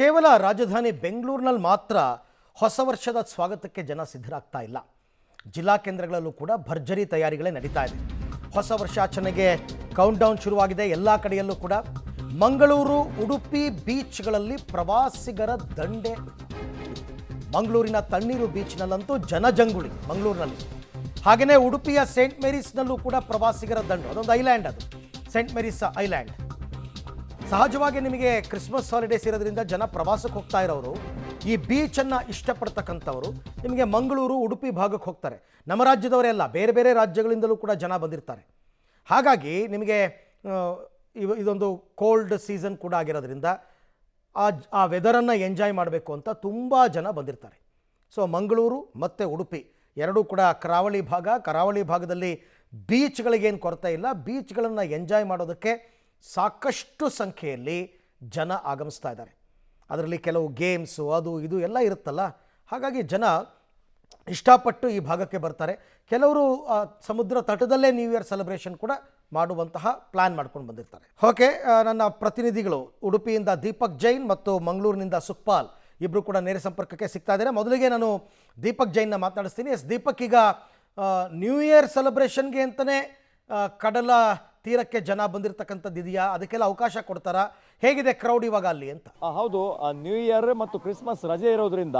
ಕೇವಲ ರಾಜಧಾನಿ ಬೆಂಗಳೂರಿನಲ್ಲಿ ಮಾತ್ರ ಹೊಸ ವರ್ಷದ ಸ್ವಾಗತಕ್ಕೆ ಜನ ಸಿದ್ಧರಾಗ್ತಾ ಇಲ್ಲ. ಜಿಲ್ಲಾ ಕೇಂದ್ರಗಳಲ್ಲೂ ಕೂಡ ಭರ್ಜರಿ ತಯಾರಿಗಳೇ ನಡೀತಾ ಇದೆ. ಹೊಸ ವರ್ಷಾಚರಣೆಗೆ ಕೌಂಟ್ ಡೌನ್ ಶುರುವಾಗಿದೆ. ಎಲ್ಲ ಕಡೆಯಲ್ಲೂ ಕೂಡ ಮಂಗಳೂರು, ಉಡುಪಿ ಬೀಚ್ಗಳಲ್ಲಿ ಪ್ರವಾಸಿಗರ ದಂಡೆ. ಮಂಗಳೂರಿನ ತಣ್ಣೀರು ಬೀಚ್ನಲ್ಲಂತೂ ಜನಜಂಗುಳಿ ಮಂಗಳೂರಿನಲ್ಲಿ. ಹಾಗೆಯೇ ಉಡುಪಿಯ ಸೇಂಟ್ ಮೇರೀಸ್ನಲ್ಲೂ ಕೂಡ ಪ್ರವಾಸಿಗರ ದಂಡು. ಅದೊಂದು ಐಲ್ಯಾಂಡ್, ಅದು ಸೇಂಟ್ ಮೇರೀಸ್ ಐಲ್ಯಾಂಡ್. ಸಹಜವಾಗಿ ನಿಮಗೆ ಕ್ರಿಸ್ಮಸ್ ಹಾಲಿಡೇಸ್ ಇರೋದ್ರಿಂದ ಜನ ಪ್ರವಾಸಕ್ಕೆ ಹೋಗ್ತಾ ಇರೋರು, ಈ ಬೀಚನ್ನು ಇಷ್ಟಪಡ್ತಕ್ಕಂಥವರು ನಿಮಗೆ ಮಂಗಳೂರು, ಉಡುಪಿ ಭಾಗಕ್ಕೆ ಹೋಗ್ತಾರೆ. ನಮ್ಮ ರಾಜ್ಯದವರೇ ಅಲ್ಲ, ಬೇರೆ ಬೇರೆ ರಾಜ್ಯಗಳಿಂದಲೂ ಕೂಡ ಜನ ಬಂದಿರ್ತಾರೆ. ಹಾಗಾಗಿ ಇದೊಂದು ಕೋಲ್ಡ್ ಸೀಸನ್ ಕೂಡ ಆಗಿರೋದ್ರಿಂದ ಆ ವೆದರನ್ನು ಎಂಜಾಯ್ ಮಾಡಬೇಕು ಅಂತ ತುಂಬ ಜನ ಬಂದಿರ್ತಾರೆ. ಸೊ ಮಂಗಳೂರು ಮತ್ತು ಉಡುಪಿ ಎರಡೂ ಕೂಡ ಕರಾವಳಿ ಭಾಗದಲ್ಲಿ ಬೀಚ್ಗಳಿಗೇನು ಕೊರತೆ ಇಲ್ಲ. ಬೀಚ್ಗಳನ್ನು ಎಂಜಾಯ್ ಮಾಡೋದಕ್ಕೆ ಸಾಕಷ್ಟು ಸಂಖ್ಯೆಯಲ್ಲಿ ಜನ ಆಗಮಿಸ್ತಾ ಇದ್ದಾರೆ. ಅದರಲ್ಲಿ ಕೆಲವು ಗೇಮ್ಸು ಅದು ಇದು ಎಲ್ಲ ಇರುತ್ತಲ್ಲ, ಹಾಗಾಗಿ ಜನ ಇಷ್ಟಪಟ್ಟು ಈ ಭಾಗಕ್ಕೆ ಬರ್ತಾರೆ. ಕೆಲವರು ಸಮುದ್ರ ತಟದಲ್ಲೇ ನ್ಯೂ ಇಯರ್ ಸೆಲೆಬ್ರೇಷನ್ ಕೂಡ ಮಾಡುವಂತಹ ಪ್ಲ್ಯಾನ್ ಮಾಡ್ಕೊಂಡು ಬಂದಿರ್ತಾರೆ. ಓಕೆ, ನನ್ನ ಪ್ರತಿನಿಧಿಗಳು ಉಡುಪಿಯಿಂದ ದೀಪಕ್ ಜೈನ್ ಮತ್ತು ಮಂಗಳೂರಿನಿಂದ ಸುಖಪಾಲ್ ಇಬ್ಬರು ಕೂಡ ನೇರ ಸಂಪರ್ಕಕ್ಕೆ ಸಿಗ್ತಾ ಇದ್ದಾರೆ. ಮೊದಲಿಗೆ ನಾನು ದೀಪಕ್ ಜೈನ್ನ ಮಾತನಾಡಿಸ್ತೀನಿ. ದೀಪಕ್, ಈಗ ನ್ಯೂ ಇಯರ್ ಸೆಲೆಬ್ರೇಷನ್ಗೆ ಅಂತಲೇ ಕಡಲ ತೀರಕ್ಕೆ ಜನ ಬಂದಿರತಕ್ಕಂಥದ್ದು ಇದೆಯಾ? ಅದಕ್ಕೆಲ್ಲ ಅವಕಾಶ ಕೊಡ್ತಾರಾ? ಹೇಗಿದೆ ಕ್ರೌಡ್ ಇವಾಗ ಅಲ್ಲಿ ಅಂತ? ಹೌದು, ನ್ಯೂ ಇಯರ್ ಮತ್ತು ಕ್ರಿಸ್ಮಸ್ ರಜೆ ಇರೋದ್ರಿಂದ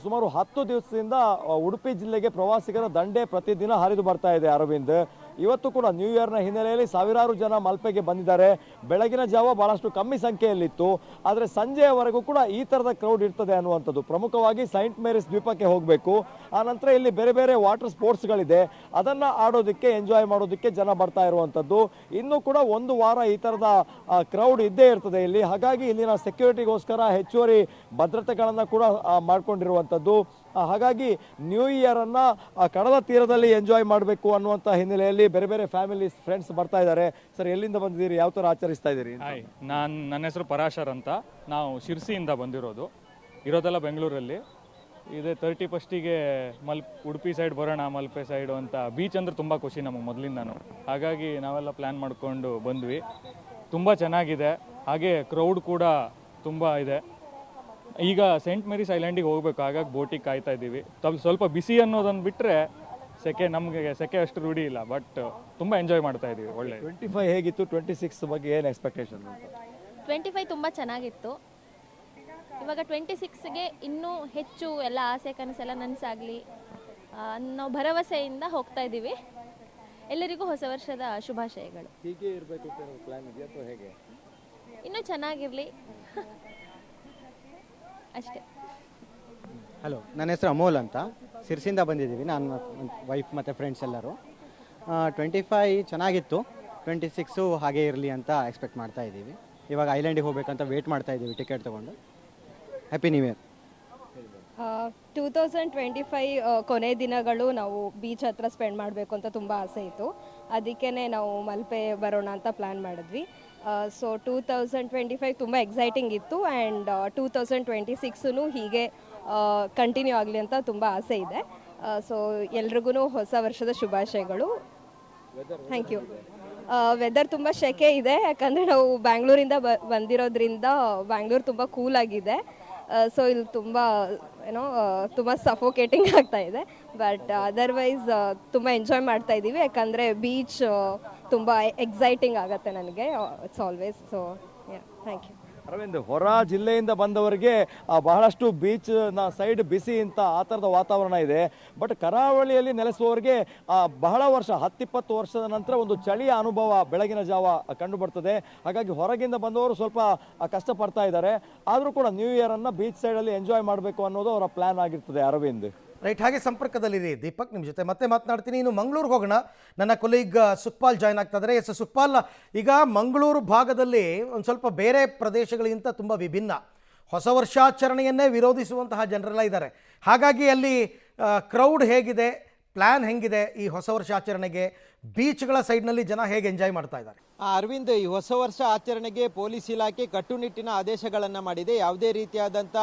ಸುಮಾರು 10 ದಿವಸದಿಂದ ಉಡುಪಿ ಜಿಲ್ಲೆಗೆ ಪ್ರವಾಸಿಗರ ದಂಡೆ ಪ್ರತಿದಿನ ಹರಿದು ಬರ್ತಾ ಇದೆ. ಅರವಿಂದ್, ಇವತ್ತು ಕೂಡ ನ್ಯೂ ಇಯರ್ನ ಹಿನ್ನೆಲೆಯಲ್ಲಿ ಸಾವಿರಾರು ಜನ ಮಲ್ಪೆಗೆ ಬಂದಿದ್ದಾರೆ. ಬೆಳಗಿನ ಜಾವ ಬಹಳಷ್ಟು ಕಮ್ಮಿ ಸಂಖ್ಯೆಯಲ್ಲಿತ್ತು, ಆದರೆ ಸಂಜೆಯವರೆಗೂ ಕೂಡ ಈ ಥರದ ಕ್ರೌಡ್ ಇರ್ತದೆ ಅನ್ನುವಂಥದ್ದು. ಪ್ರಮುಖವಾಗಿ ಸೈಂಟ್ ಮೇರೀಸ್ ದ್ವೀಪಕ್ಕೆ ಹೋಗಬೇಕು. ಆ ನಂತರ ಇಲ್ಲಿ ಬೇರೆ ಬೇರೆ ವಾಟರ್ ಸ್ಪೋರ್ಟ್ಸ್ಗಳಿದೆ, ಅದನ್ನು ಆಡೋದಕ್ಕೆ, ಎಂಜಾಯ್ ಮಾಡೋದಕ್ಕೆ ಜನ ಬರ್ತಾ ಇರುವಂಥದ್ದು. ಇನ್ನೂ ಕೂಡ ಒಂದು ವಾರ ಈ ಥರದ ಕ್ರೌಡ್ ಇದ್ದೇ ಇರ್ತದೆ ಇಲ್ಲಿ. ಹಾಗಾಗಿ ಇಲ್ಲಿನ ಸೆಕ್ಯೂರಿಟಿಗೋಸ್ಕರ ಹೆಚ್ಚುವರಿ ಭದ್ರತೆಗಳನ್ನು ಕೂಡ ಮಾಡ್ಕೊಂಡಿರುವಂಥದ್ದು. ಹಾಗಾಗಿ ನ್ಯೂ ಇಯರ್ ಅನ್ನ ಕಡಲ ತೀರದಲ್ಲಿ ಎಂಜಾಯ್ ಮಾಡಬೇಕು ಅನ್ನುವಂಥ ಹಿನ್ನೆಲೆಯಲ್ಲಿ ಬೇರೆ ಬೇರೆ ಫ್ಯಾಮಿಲಿ ಫ್ರೆಂಡ್ಸ್ ಬರ್ತಾ ಇದ್ದಾರೆ. ಸರ್, ಎಲ್ಲಿಂದ ಬಂದಿದ್ದೀರಿ? ಯಾವ ಥರ ಆಚರಿಸ್ತಾ ಇದ್ದೀರಿ? ನನ್ನ ಹೆಸರು ಪರಾಶರ್ ಅಂತ. ನಾವು ಶಿರ್ಸಿಯಿಂದ ಬಂದಿರೋದು, ಇರೋದೆಲ್ಲ ಬೆಂಗಳೂರಲ್ಲಿ. ಇದೆ 31ಗೆ ಉಡುಪಿ ಸೈಡ್ ಬರೋಣ, ಮಲ್ಪೆ ಸೈಡು ಅಂತ. ಬೀಚ್ ಅಂದರೆ ತುಂಬ ಖುಷಿ ನಮಗೆ ಮೊದಲಿಂದನೂ. ಹಾಗಾಗಿ ನಾವೆಲ್ಲ ಪ್ಲ್ಯಾನ್ ಮಾಡಿಕೊಂಡು ಬಂದ್ವಿ. ತುಂಬ ಚೆನ್ನಾಗಿದೆ. ಹಾಗೆ ಕ್ರೌಡ್ ಕೂಡ ತುಂಬ ಇದೆ. ಈಗ ಸೇಂಟ್ ಮೇರೀಸ್ ಐಲ್ಯಾಂಡಿಗೆ ಹೋಗಬೇಕು, ಹಾಗಾಗಿ ಬೋಟಿಗೆ ಕಾಯ್ತಾ ಇದ್ದೀವಿ. ಸ್ವಲ್ಪ ಬಿಸಿ ಅನ್ನೋದನ್ನು ಬಿಟ್ಟರೆ ನಮಗೆ ಸೆಕೆ ಅಷ್ಟು ರೂಢಿ ಇಲ್ಲ, ಬಟ್ ತುಂಬ ಎಂಜಾಯ್ ಮಾಡ್ತಾ ಇದ್ದೀವಿ. ಒಳ್ಳೆ 25 ಹೇಗಿತ್ತು? 26 ಬಗ್ಗೆ ಏನು ಎಕ್ಸ್ಪೆಕ್ಟೇಷನ್? 25 ತುಂಬ ಚೆನ್ನಾಗಿತ್ತು. ಇವಾಗ 26ಗೆ ಇನ್ನೂ ಹೆಚ್ಚು ಎಲ್ಲ ಆಸೆ ಕನಸೆಲ್ಲ ನನಸಾಗಲಿ ಅನ್ನೋ ಭರವಸೆಯಿಂದ ಹೋಗ್ತಾ ಇದ್ದೀವಿ. ಎಲ್ಲರಿಗೂ ಹೊಸ ವರ್ಷದ ಶುಭಾಶಯಗಳು. ಹೀಗೆ ಇರಬೇಕು ಪ್ಲಾನ್ ಇದೆಯಾ ಅಥವಾ ಹೇಗೆ? ಇನ್ನೂ ಚೆನ್ನಾಗಿರಲಿ ಅಷ್ಟೇ. ಹಲೋ, ನನ್ನ ಹೆಸರು ಅಮೋಲ್ ಅಂತ. ಸಿರ್ಸಿಂದ ಬಂದಿದ್ದೀವಿ, ನಾನು ವೈಫ್ ಮತ್ತು ಫ್ರೆಂಡ್ಸ್ ಎಲ್ಲರೂ. 25 ಚೆನ್ನಾಗಿತ್ತು, 26 ಹಾಗೆ ಇರಲಿ ಅಂತ ಎಕ್ಸ್ಪೆಕ್ಟ್ ಮಾಡ್ತಾ ಇದ್ದೀವಿ. ಇವಾಗ ಐಲ್ಯಾಂಡಿಗೆ ಹೋಗ್ಬೇಕಂತ ವೇಟ್ ಮಾಡ್ತಾ ಇದ್ದೀವಿ ಟಿಕೆಟ್ ತೊಗೊಂಡು. Happy new year. 2025 ಕೊನೆ ದಿನಗಳು ನಾವು ಬೀಚ್ ಹತ್ರ ಸ್ಪೆಂಡ್ ಮಾಡಬೇಕು ಅಂತ ತುಂಬ ಆಸೆ ಇತ್ತು. ಅದಕ್ಕೇ ನಾವು ಮಲ್ಪೆ ಬರೋಣ ಅಂತ ಪ್ಲ್ಯಾನ್ ಮಾಡಿದ್ವಿ. ಸೊ 2025 ತುಂಬ ಎಕ್ಸೈಟಿಂಗ್ ಇತ್ತು, ಆ್ಯಂಡ್ 2026 ಹೀಗೆ ಕಂಟಿನ್ಯೂ ಆಗಲಿ ಅಂತ ತುಂಬ ಆಸೆ ಇದೆ. ಸೊ ಎಲ್ರಿಗೂ ಹೊಸ ವರ್ಷದ ಶುಭಾಶಯಗಳು. Thank you. ವೆದರ್ ತುಂಬ ಸೆಕೆ ಇದೆ, ಯಾಕಂದರೆ ನಾವು ಬ್ಯಾಂಗ್ಳೂರಿಂದ ಬಂದಿರೋದ್ರಿಂದ ಬ್ಯಾಂಗ್ಳೂರು ತುಂಬ ಕೂಲಾಗಿದೆ. ಸೊ ಇಲ್ಲಿ ತುಂಬ ತುಂಬ ಸಫೋಕೇಟಿಂಗ್ ಆಗ್ತಾ ಇದೆ. ಬಟ್ ಅದರ್ವೈಸ್ ತುಂಬ ಎಂಜಾಯ್ ಮಾಡ್ತಾ ಇದ್ದೀವಿ, ಯಾಕಂದರೆ ಬೀಚ್ ತುಂಬ ಎಕ್ಸೈಟಿಂಗ್ ಆಗುತ್ತೆ ನನಗೆ. It's always. So thank you. Arvind, ಹೊರ ಜಿಲ್ಲೆಯಿಂದ ಬಂದವರಿಗೆ ಬಹಳಷ್ಟು ಬೀಚ್ನ ಸೈಡ್ ಬಿಸಿ ಅಂತ ಆ ಥರದ ವಾತಾವರಣ ಇದೆ. ಬಟ್ ಕರಾವಳಿಯಲ್ಲಿ ನೆಲೆಸುವವರಿಗೆ ಬಹಳ ವರ್ಷ, 10-20 ವರ್ಷದ ನಂತರ ಒಂದು ಚಳಿಯ ಅನುಭವ ಬೆಳಗಿನ ಜಾವ ಕಂಡು ಬರ್ತದೆ. ಹಾಗಾಗಿ ಹೊರಗಿಂದ ಬಂದವರು ಸ್ವಲ್ಪ ಕಷ್ಟಪಡ್ತಾ ಇದ್ದಾರೆ. ಆದರೂ ಕೂಡ ನ್ಯೂ ಇಯರನ್ನು ಬೀಚ್ ಸೈಡಲ್ಲಿ ಎಂಜಾಯ್ ಮಾಡಬೇಕು ಅನ್ನೋದು ಅವರ ಪ್ಲ್ಯಾನ್ ಆಗಿರ್ತದೆ. ಅರವಿಂದ್, ರೈಟ್, ಹಾಗೆ ಸಂಪರ್ಕದಲ್ಲಿರಿ ದೀಪಕ್. ನಿಮ್ಮ ಜೊತೆ ಮತ್ತೆ ಮಾತನಾಡ್ತೀನಿ. ಇನ್ನು ಮಂಗಳೂರಿಗೆ ಹೋಗೋಣ. ನನ್ನ ಕೊಲೀಗ್ ಸುಖಪಾಲ್ ಜಾಯ್ನ್ ಆಗ್ತಾ ಇದ್ದಾರೆ. ಎಸ್ ಸುಖಪಾಲ್, ಈಗ ಮಂಗಳೂರು ಭಾಗದಲ್ಲಿ ಒಂದು ಸ್ವಲ್ಪ ಬೇರೆ ಪ್ರದೇಶಗಳಿಗಿಂತ ತುಂಬ ವಿಭಿನ್ನ, ಹೊಸ ವರ್ಷಾಚರಣೆಯನ್ನೇ ವಿರೋಧಿಸುವಂತಹ ಜನರೆಲ್ಲ ಇದ್ದಾರೆ. ಹಾಗಾಗಿ ಅಲ್ಲಿ ಕ್ರೌಡ್ ಹೇಗಿದೆ, ಪ್ಲ್ಯಾನ್ ಹೆಂಗಿದೆ ಈ ಹೊಸ ವರ್ಷಾಚರಣೆಗೆ? ಬೀಚ್ಗಳ ಸೈಡ್ನಲ್ಲಿ ಜನ ಹೇಗೆ ಎಂಜಾಯ್ ಮಾಡ್ತಾ ಇದ್ದಾರೆ. ಅರವಿಂದ್, ಈ ಹೊಸ ವರ್ಷ ಆಚರಣೆಗೆ ಪೊಲೀಸ್ ಇಲಾಖೆ ಕಟ್ಟುನಿಟ್ಟಿನ ಆದೇಶಗಳನ್ನು ಮಾಡಿದೆ. ಯಾವುದೇ ರೀತಿಯಾದಂಥ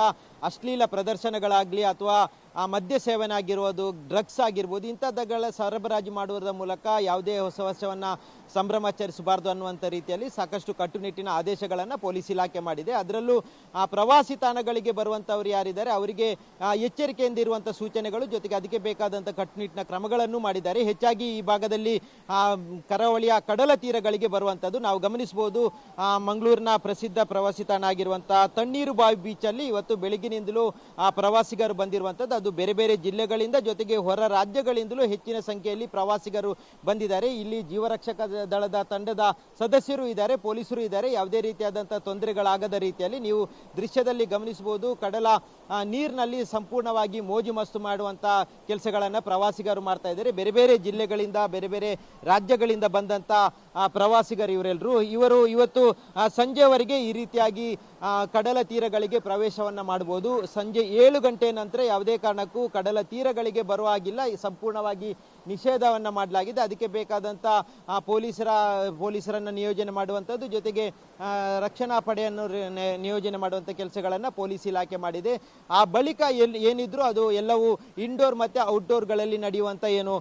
ಅಶ್ಲೀಲ ಪ್ರದರ್ಶನಗಳಾಗಲಿ ಅಥವಾ ಮದ್ಯ ಸೇವನೆ ಆಗಿರ್ಬೋದು, ಡ್ರಗ್ಸ್ ಆಗಿರ್ಬೋದು, ಇಂಥದ್ದಗಳ ಸರಬರಾಜು ಮಾಡುವುದರ ಮೂಲಕ ಯಾವುದೇ ಹೊಸ ವರ್ಷವನ್ನು ಸಂಭ್ರಮಾಚರಿಸಬಾರ್ದು ಅನ್ನುವಂಥ ರೀತಿಯಲ್ಲಿ ಸಾಕಷ್ಟು ಕಟ್ಟುನಿಟ್ಟಿನ ಆದೇಶಗಳನ್ನು ಪೊಲೀಸ್ ಇಲಾಖೆ ಮಾಡಿದೆ. ಅದರಲ್ಲೂ ಪ್ರವಾಸಿ ತಾಣಗಳಿಗೆ ಬರುವಂಥವ್ರು ಯಾರಿದ್ದಾರೆ ಅವರಿಗೆ ಎಚ್ಚರಿಕೆಯಿಂದ ಇರುವಂಥ ಸೂಚನೆಗಳು, ಜೊತೆಗೆ ಅದಕ್ಕೆ ಬೇಕಾದಂಥ ಕಟ್ಟುನಿಟ್ಟಿನ ಕ್ರಮಗಳನ್ನು ಮಾಡಿದ್ದಾರೆ. ಹೆಚ್ಚಾಗಿ ಈ ಭಾಗದಲ್ಲಿ ಕರಾವಳಿಯ ಕಡಲ ತೀರಗಳಿಗೆ ಬರುವಂಥದ್ದು ನಾವು ಗಮನಿಸಬಹುದು. ಮಂಗಳೂರಿನ ಪ್ರಸಿದ್ಧ ಪ್ರವಾಸಿ ತಾಣ ಆಗಿರುವಂಥ ತಣ್ಣೀರು ಬಾವಿ ಬೀಚಲ್ಲಿ ಇವತ್ತು ಬೆಳಗಿನಿಂದಲೂ ಪ್ರವಾಸಿಗರು ಬಂದಿರುವಂಥದ್ದು. ಅದು ಬೇರೆ ಬೇರೆ ಜಿಲ್ಲೆಗಳಿಂದ, ಜೊತೆಗೆ ಹೊರ ರಾಜ್ಯಗಳಿಂದಲೂ ಹೆಚ್ಚಿನ ಸಂಖ್ಯೆಯಲ್ಲಿ ಪ್ರವಾಸಿಗರು ಬಂದಿದ್ದಾರೆ. ಇಲ್ಲಿ ಜೀವರಕ್ಷಕ ದಳದ ತಂಡದ ಸದಸ್ಯರು ಇದ್ದಾರೆ, ಪೊಲೀಸರು ಇದ್ದಾರೆ. ಯಾವುದೇ ರೀತಿಯಾದಂಥ ತೊಂದರೆಗಳಾಗದ ರೀತಿಯಲ್ಲಿ ನೀವು ದೃಶ್ಯದಲ್ಲಿ ಗಮನಿಸಬಹುದು. ಕಡಲ ನೀರಿನಲ್ಲಿ ಸಂಪೂರ್ಣವಾಗಿ ಮೋಜು ಮಸ್ತು ಮಾಡುವಂಥ ಕೆಲಸಗಳನ್ನು ಪ್ರವಾಸಿಗರು ಮಾಡ್ತಾ ಇದ್ದಾರೆ. ಬೇರೆ ಬೇರೆ ಜಿಲ್ಲೆಗಳಿಂದ, ಬೇರೆ ಬೇರೆ ರಾಜ್ಯಗಳಿಂದ ಬಂದಂಥ ಪ್ರವಾಸಿಗರು ಇವರು ಇವತ್ತು ಸಂಜೆವರೆಗೆ ಈ ರೀತಿಯಾಗಿ ಕಡಲ ತೀರಗಳಿಗೆ ಪ್ರವೇಶವನ್ನು ಮಾಡಬಹುದು. ಸಂಜೆ 7 ಗಂಟೆ ನಂತರ ಯಾವುದೇ ಕಾರಣಕ್ಕೂ ಕಡಲ ತೀರಗಳಿಗೆ ಬರುವ ಹಾಗಿಲ್ಲ. ಸಂಪೂರ್ಣವಾಗಿ ನಿಷೇಧವನ್ನು ಮಾಡಲಾಗಿದೆ. ಅದಕ್ಕೆ ಬೇಕಾದಂಥ ಪೊಲೀಸರನ್ನು ನಿಯೋಜನೆ ಮಾಡುವಂಥದ್ದು, ಜೊತೆಗೆ ರಕ್ಷಣಾ ಪಡೆಯನ್ನು ನಿಯೋಜನೆ ಮಾಡುವಂಥ ಕೆಲಸಗಳನ್ನು ಪೊಲೀಸ್ ಇಲಾಖೆ ಮಾಡಿದೆ. ಆ ಬಳಿಕ ಏನಿದ್ರು ಅದು ಎಲ್ಲವೂ ಇಂಡೋರ್ ಮತ್ತು ಔಟ್ಡೋರ್ಗಳಲ್ಲಿ ನಡೆಯುವಂಥ ಏನು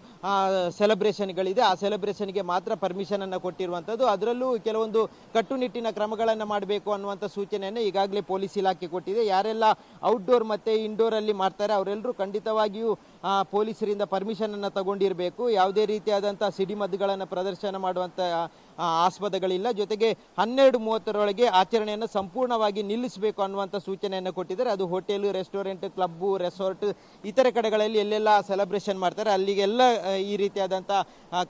ಸೆಲೆಬ್ರೇಷನ್ಗಳಿದೆ, ಆ ಸೆಲೆಬ್ರೇಷನ್ಗೆ ಮಾತ್ರ ಪರ್ಮಿಷನ್ ಅನ್ನು ಕೊಟ್ಟಿರುವಂಥದ್ದು. ಅದರಲ್ಲೂ ಕೆಲವೊಂದು ಕಟ್ಟುನಿಟ್ಟಿನ ಕ್ರಮಗಳನ್ನು ಮಾಡಬೇಕು ಅನ್ನುವಂಥ ಸೂಚನೆಯನ್ನು ಈಗಾಗಲೇ ಪೊಲೀಸ್ ಇಲಾಖೆ ಕೊಟ್ಟಿದೆ. ಯಾರೆಲ್ಲ ಔಟ್ಡೋರ್ ಮತ್ತು ಇಂಡೋರಲ್ಲಿ ಮಾಡ್ತಾರೆ ಅವರೆಲ್ಲರೂ ಖಂಡಿತವಾಗಿಯೂ ಪೊಲೀಸರಿಂದ ಪರ್ಮಿಷನ್ ಅನ್ನು ತಗೊಂಡಿರಬೇಕು. ಯಾವುದೇ ರೀತಿಯಾದಂಥ ಸಿಡಿಮದ್ದುಗಳನ್ನು ಪ್ರದರ್ಶನ ಮಾಡುವಂಥ ಆಸ್ಪದಗಳಿಲ್ಲ. ಜೊತೆಗೆ 12:30 ಆಚರಣೆಯನ್ನು ಸಂಪೂರ್ಣವಾಗಿ ನಿಲ್ಲಿಸಬೇಕು ಅನ್ನುವಂಥ ಸೂಚನೆಯನ್ನು ಕೊಟ್ಟಿದ್ದಾರೆ. ಅದು ಹೋಟೆಲ್, ರೆಸ್ಟೋರೆಂಟ್, ಕ್ಲಬ್ಬು, ರೆಸಾರ್ಟ್ ಇತರೆ ಕಡೆಗಳಲ್ಲಿ ಎಲ್ಲೆಲ್ಲ ಸೆಲೆಬ್ರೇಷನ್ ಮಾಡ್ತಾರೆ ಅಲ್ಲಿಗೆಲ್ಲ ಈ ರೀತಿಯಾದಂಥ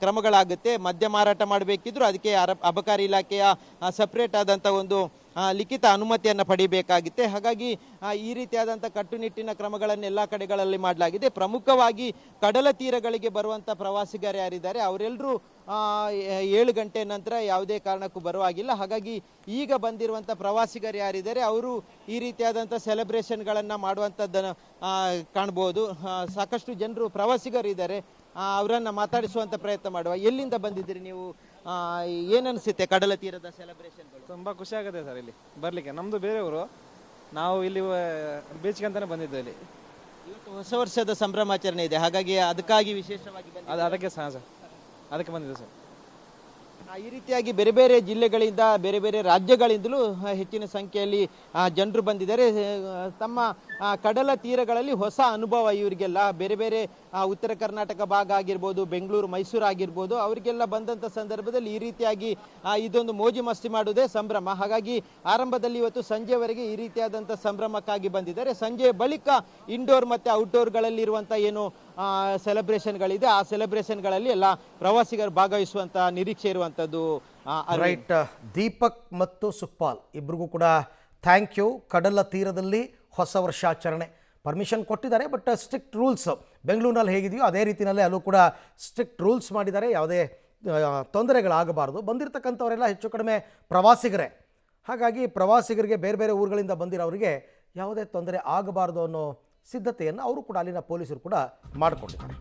ಕ್ರಮಗಳಾಗುತ್ತೆ. ಮದ್ಯ ಮಾರಾಟ ಮಾಡಬೇಕಿದ್ರು ಅದಕ್ಕೆ ಅಬಕಾರಿ ಇಲಾಖೆಯ ಸಪ್ರೇಟ್ ಆದಂಥ ಒಂದು ಲಿಖಿತ ಅನುಮತಿಯನ್ನು ಪಡಿಬೇಕಾಗುತ್ತೆ. ಹಾಗಾಗಿ ಈ ರೀತಿಯಾದಂಥ ಕಟ್ಟುನಿಟ್ಟಿನ ಕ್ರಮಗಳನ್ನು ಎಲ್ಲ ಕಡೆಗಳಲ್ಲಿ ಮಾಡಲಾಗಿದೆ. ಪ್ರಮುಖವಾಗಿ ಕಡಲ ತೀರಗಳಿಗೆ ಬರುವಂಥ ಪ್ರವಾಸಿಗರು ಯಾರಿದ್ದಾರೆ ಅವರೆಲ್ಲರೂ 7 ಗಂಟೆ ನಂತರ ಯಾವುದೇ ಕಾರಣಕ್ಕೂ ಬರುವಾಗಿಲ್ಲ. ಹಾಗಾಗಿ ಈಗ ಬಂದಿರುವಂಥ ಪ್ರವಾಸಿಗರು ಯಾರಿದ್ದಾರೆ ಅವರು ಈ ರೀತಿಯಾದಂಥ ಸೆಲೆಬ್ರೇಷನ್ಗಳನ್ನು ಮಾಡುವಂಥದ್ದನ್ನು ಕಾಣ್ಬೋದು. ಸಾಕಷ್ಟು ಜನರು ಪ್ರವಾಸಿಗರು ಇದ್ದಾರೆ, ಅವರನ್ನು ಮಾತಾಡಿಸುವಂಥ ಪ್ರಯತ್ನ ಮಾಡುವ. ಎಲ್ಲಿಂದ ಬಂದಿದ್ದೀರಿ ನೀವು? ಏನನ್ಸುತ್ತೆ ಕಡಲ ತೀರದ ಸೆಲೆಬ್ರೇಷನ್ಗಳು? ತುಂಬ ಖುಷಿ ಆಗುತ್ತೆ ಸರ್ ಇಲ್ಲಿ ಬರಲಿಕ್ಕೆ. ನಮ್ಮದು ಬೇರೆಯವರು, ನಾವು ಇಲ್ಲಿ ಬೀಚ್ಗೆ ಅಂತಾನೆ ಬಂದಿದ್ದು. ಇಲ್ಲಿ ಇವತ್ತು ಹೊಸ ವರ್ಷದ ಸಂಭ್ರಮಾಚರಣೆ ಇದೆ, ಹಾಗಾಗಿ ಅದಕ್ಕಾಗಿ ವಿಶೇಷವಾಗಿ ಅದಕ್ಕೆ ಸರ್ ಅದಕ್ಕೆ ಬಂದಿದ್ದು ಸರ್. ಈ ರೀತಿಯಾಗಿ ಬೇರೆ ಬೇರೆ ಜಿಲ್ಲೆಗಳಿಂದ, ಬೇರೆ ಬೇರೆ ರಾಜ್ಯಗಳಿಂದಲೂ ಹೆಚ್ಚಿನ ಸಂಖ್ಯೆಯಲ್ಲಿ ಜನರು ಬಂದಿದ್ದಾರೆ. ತಮ್ಮ ಕಡಲ ತೀರಗಳಲ್ಲಿ ಹೊಸ ಅನುಭವ ಇವರಿಗೆಲ್ಲ. ಬೇರೆ ಬೇರೆ ಉತ್ತರ ಕರ್ನಾಟಕ ಭಾಗ ಆಗಿರ್ಬೋದು, ಬೆಂಗಳೂರು, ಮೈಸೂರು ಆಗಿರ್ಬೋದು, ಅವರಿಗೆಲ್ಲ ಬಂದಂಥ ಸಂದರ್ಭದಲ್ಲಿ ಈ ರೀತಿಯಾಗಿ ಇದೊಂದು ಮೋಜು ಮಸ್ತಿ ಮಾಡುವುದೇ ಸಂಭ್ರಮ. ಹಾಗಾಗಿ ಆರಂಭದಲ್ಲಿ ಇವತ್ತು ಸಂಜೆವರೆಗೆ ಈ ರೀತಿಯಾದಂಥ ಸಂಭ್ರಮಕ್ಕಾಗಿ ಬಂದಿದ್ದಾರೆ. ಸಂಜೆ ಬಳಿಕ ಇಂಡೋರ್ ಮತ್ತು ಔಟ್ಡೋರ್ಗಳಲ್ಲಿರುವಂಥ ಏನು ಸೆಲೆಬ್ರೇಷನ್ಗಳಿದೆ ಆ ಸೆಲೆಬ್ರೇಷನ್ಗಳಲ್ಲಿ ಎಲ್ಲ ಪ್ರವಾಸಿಗರು ಭಾಗವಹಿಸುವಂಥ ನಿರೀಕ್ಷೆ ಇರುವಂಥದ್ದು. ರೈಟ್. ದೀಪಕ್ ಮತ್ತು ಸುಕ್ಪಾಲ್ ಇಬ್ಬರಿಗೂ ಕೂಡ ಥ್ಯಾಂಕ್ ಯು. ಕಡಲ ತೀರದಲ್ಲಿ ಹೊಸ ವರ್ಷಾಚರಣೆ ಪರ್ಮಿಷನ್ ಕೊಟ್ಟಿದ್ದಾರೆ, ಬಟ್ ಸ್ಟ್ರಿಕ್ಟ್ ರೂಲ್ಸ್ ಬೆಂಗಳೂರಿನಲ್ಲಿ ಹೇಗಿದೆಯೋ ಅದೇ ರೀತಿಯಲ್ಲೇ ಅಲ್ಲೂ ಕೂಡ ಸ್ಟ್ರಿಕ್ಟ್ ರೂಲ್ಸ್ ಮಾಡಿದ್ದಾರೆ. ಯಾವುದೇ ತೊಂದರೆಗಳಾಗಬಾರ್ದು. ಬಂದಿರತಕ್ಕಂಥವರೆಲ್ಲ ಹೆಚ್ಚು ಕಡಿಮೆ ಪ್ರವಾಸಿಗರೇ. ಹಾಗಾಗಿ ಪ್ರವಾಸಿಗರಿಗೆ, ಬೇರೆ ಬೇರೆ ಊರುಗಳಿಂದ ಬಂದಿರೋರಿಗೆ ಯಾವುದೇ ತೊಂದರೆ ಆಗಬಾರ್ದು ಅನ್ನೋ ಸಿದ್ಧತೆಯನ್ನು ಅವರು ಕೂಡ, ಅಲ್ಲಿನ ಪೊಲೀಸರು ಕೂಡ ಮಾಡಿಕೊಂಡಿದ್ದಾರೆ.